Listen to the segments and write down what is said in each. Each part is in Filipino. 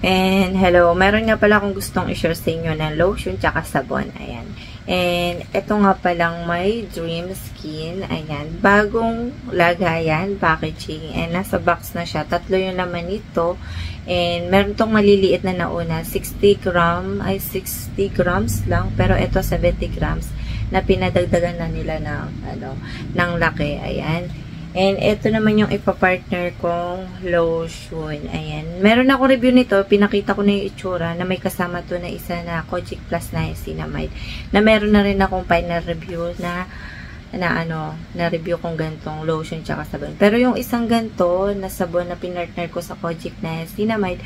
And hello, meron nga pala akong gustong i-share sa inyo na lotion tsaka sabon. Ayan. And ito nga palang may Dream Skin. Ayan. Bagong lagayan, packaging. And nasa box na siya. 3 yung laman nito. And meron tong maliliit na nauna. 60 grams lang. Pero ito 70 grams na pinadagdagan na nila ng laki. Ayan. And ito naman yung ipapartner kong lotion. Ayan. Meron ako review nito. Pinakita ko na yung itsura na may kasama to na isa na Kojic Plus Niacinamide. Na meron na rin akong final review na review kong gantong lotion tsaka sabon. Pero yung isang ganto na sabon na pinartner ko sa Kojic Niacinamide,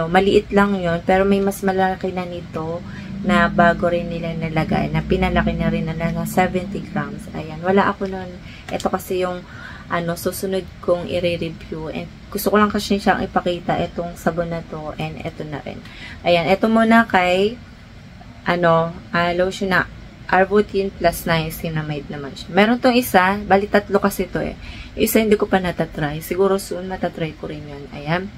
maliit lang yon, pero may mas malaki na nito na bago rin nila nalagay, na pinalaki na rin nila ng 70 grams. Ayan. Wala ako nun. Ito kasi yung susunod kong i-review. And gusto ko lang kasi siyang ipakita itong sabon na to. And ito na rin. Ayan. Ito muna kay lotion na Arbutin Plus Niacinamide naman siya. Meron tong isa. Bali 3 kasi to eh. Isa hindi ko pa natatry. Siguro soon matatry ko rin yun. Ayan.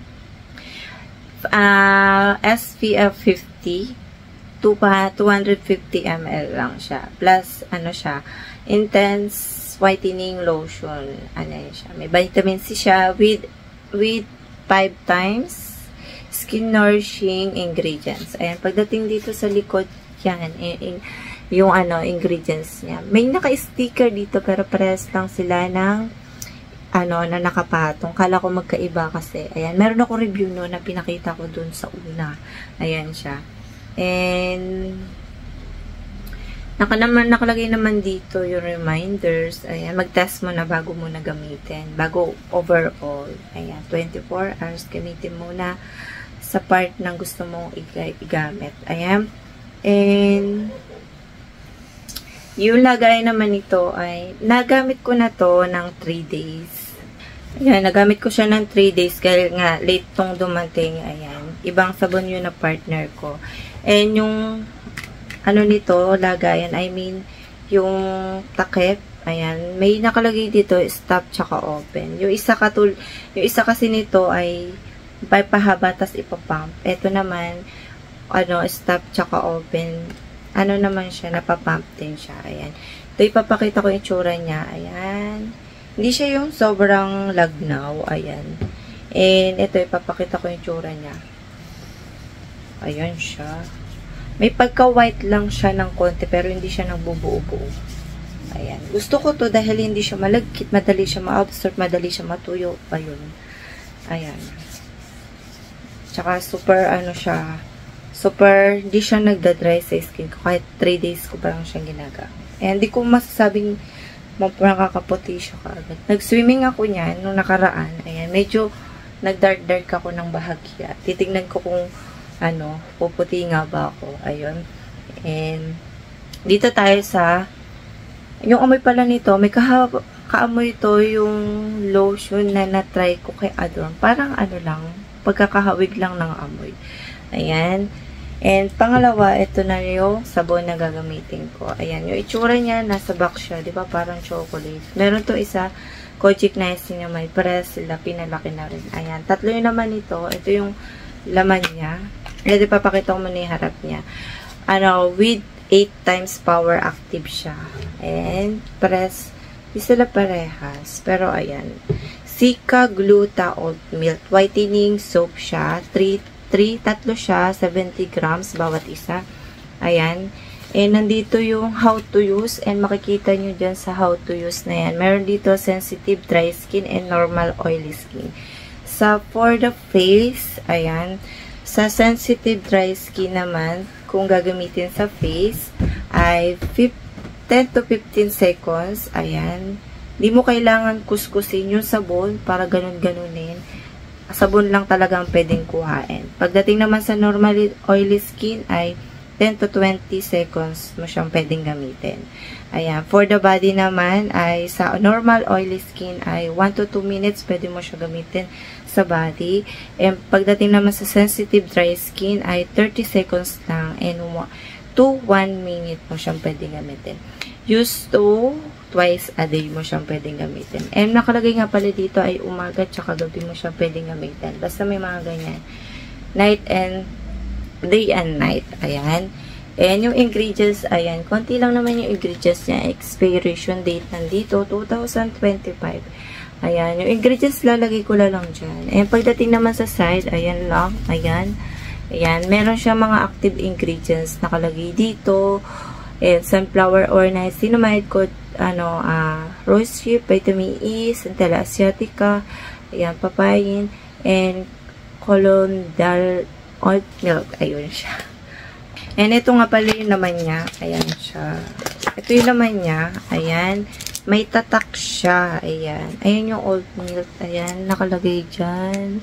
SPF 50. 250 ml lang siya. Plus, siya, intense whitening lotion. Siya. May vitamin C siya with 5 times skin nourishing ingredients. Ayan, pagdating dito sa likod, yan, yung ingredients niya. May naka-sticker dito, pero parehas lang sila ng na nakapatong. Kala ko magkaiba kasi. Ayan, meron ako review no na pinakita ko dun sa una. Ayan siya. And nakalagay naman dito yung reminders. Ayan, mag-test mo na bago mo na gamitin. Bago overall. Ayan, 24 hours gamitin muna sa part ng gusto mong igamit. Ayan. And yung lagay naman ito ay nagamit ko na to ng 3 days. Ayan, nagamit ko siya ng 3 days kaya nga late tong dumating. Ayan, ibang sabon yun na partner ko. And yung nito, lagayan, yung takip, ayan, may nakalagay dito, stop tsaka open. Yung isa kasi nito ay pahaba tas ipapump. Ito naman, stop tsaka open. Naman siya, napapump din siya. Ayan. Ito, ipapakita ko yung itsura niya. Ayan. Hindi siya yung sobrang lagnaw. Ayan. And ito, ipapakita ko yung itsura niya. Ayan siya. May pagka-white lang siya ng konti, pero hindi siya nagbubuo-buo. Ayan. Gusto ko to dahil hindi siya malagkit, madali siya ma-absorb, madali siya matuyo. Ayun. Ayan. Tsaka super, hindi siya nagda-dry sa skin ko. Kahit 3 days ko pa lang siyang ginagamit. And hindi ko masasabing makakaputi siya kaagad. Nag-swimming ako niyan nung nakaraan. Ayan. Medyo nag-dark ako ng bahagya. Titignan ko kung puputi nga ba ako. Ayun. And, dito tayo sa, yung amoy pala nito, may kaamoy ito yung lotion na na-try ko kay Adorn. Parang lang, pagkakahawig lang ng amoy. Ayan. And, pangalawa, ito na yung sabon na gagamitin ko. Ayan. Yung itsura niya, nasa box siya. Diba? Parang chocolate. Meron to isa, Kojic Niacinamide. Parehas sila, pinalaki na rin. Ayan. 3 yung naman ito. Ito yung laman niya. Ready, papakita ko muna yung harap niya. With 8 times power active siya. And, di sila parehas. Pero, ayan. Sika Gluta Oat Milk. Whitening soap siya. 3 siya. 70 grams bawat isa. Ayan. And, nandito yung how to use. And, makikita nyo dyan sa how to use na yan. Meron dito sensitive dry skin and normal oily skin. For the face, ayan. Sa sensitive dry skin naman, kung gagamitin sa face, ay 10 to 15 seconds. Ayan. Di mo kailangan kuskusin yung sabon para ganun-ganunin. Sabon lang talaga ang pwedeng kuhain. Pagdating naman sa normal oily skin, ay 10 to 20 seconds mo siyang pwedeng gamitin. Ayan. For the body naman, ay sa normal oily skin, ay 1 to 2 minutes pwede mo siya gamitin sa body. And pagdating naman sa sensitive dry skin ay 30 seconds lang and to 1 minute mo siyang pwedeng gamitin. Use to twice a day mo siyang pwedeng gamitin. And nakalagay nga pala dito ay umaga tsaka gabi mo siyang pwedeng gamitin. Basta may mga ganyan. day and night. Ayan. And yung ingredients, ayan, konti lang naman yung ingredients niya. Expiration date nandito, 2025. Ayan, yung ingredients lalagay ko lang dyan. And pagdating naman sa side, ayan lang, ayan. Ayan, meron siya mga active ingredients nakalagay dito. And sunflower oil, niacinamide, rose hip, vitamin E, centella asiatica, ayan, papayin, and colloidal oat milk. Ayun siya. And ito nga pala yung laman niya. Ayan siya. Ito yung laman niya. Ayan. May tatak siya. Ayan. Ayan yung oat milk. Ayan. Nakalagay dyan.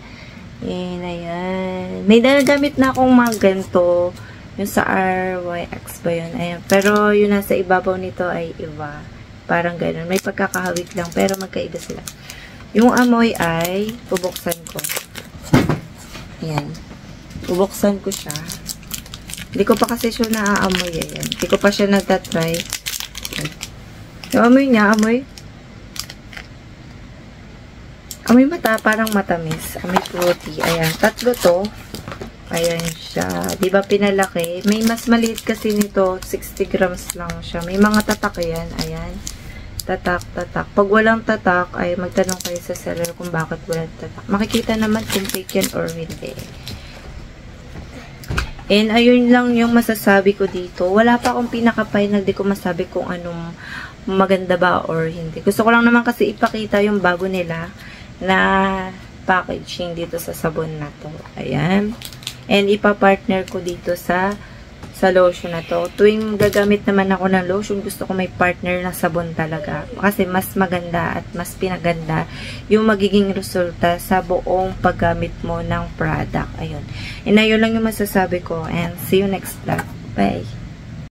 Ayan. Ayan. May danagamit na akong mga ganito. Yung sa RYX ba yun? Ayan. Pero yung nasa ibabaw nito ay iba. Parang ganun. May pagkakahawik lang. Pero magkaiba sila. Yung amoy ay bubuksan ko. Ayan. Bubuksan ko siya. Hindi ko pa kasi siya naaamoy. Ayan. Hindi ko pa siya nagtatry. Yung amoy niya, amoy parang matamis. Amoy fruity. Ayan. Tatlo to. Ayan siya. Diba pinalaki? May mas maliit kasi nito. 60 grams lang siya. May mga tatak yan. Ayan. Tatak. Pag walang tatak, ay magtanong kayo sa seller kung bakit walang tatak. Makikita naman kung fake yan or hindi. And ayun lang yung masasabi ko dito. Wala pa akong pinaka-final. Di ko masabi kung anong maganda ba or hindi. Gusto ko lang naman kasi ipakita yung bago nila na packaging dito sa sabon na to. Ayan. And ipa-partner ko dito sa lotion na to. Tuwing gagamit naman ako ng lotion, gusto ko may partner na sabon talaga. Kasi mas maganda at mas pinaganda yung magiging resulta sa buong paggamit mo ng product. Ayun. And ayun lang yung masasabi ko. And see you next vlog. Bye!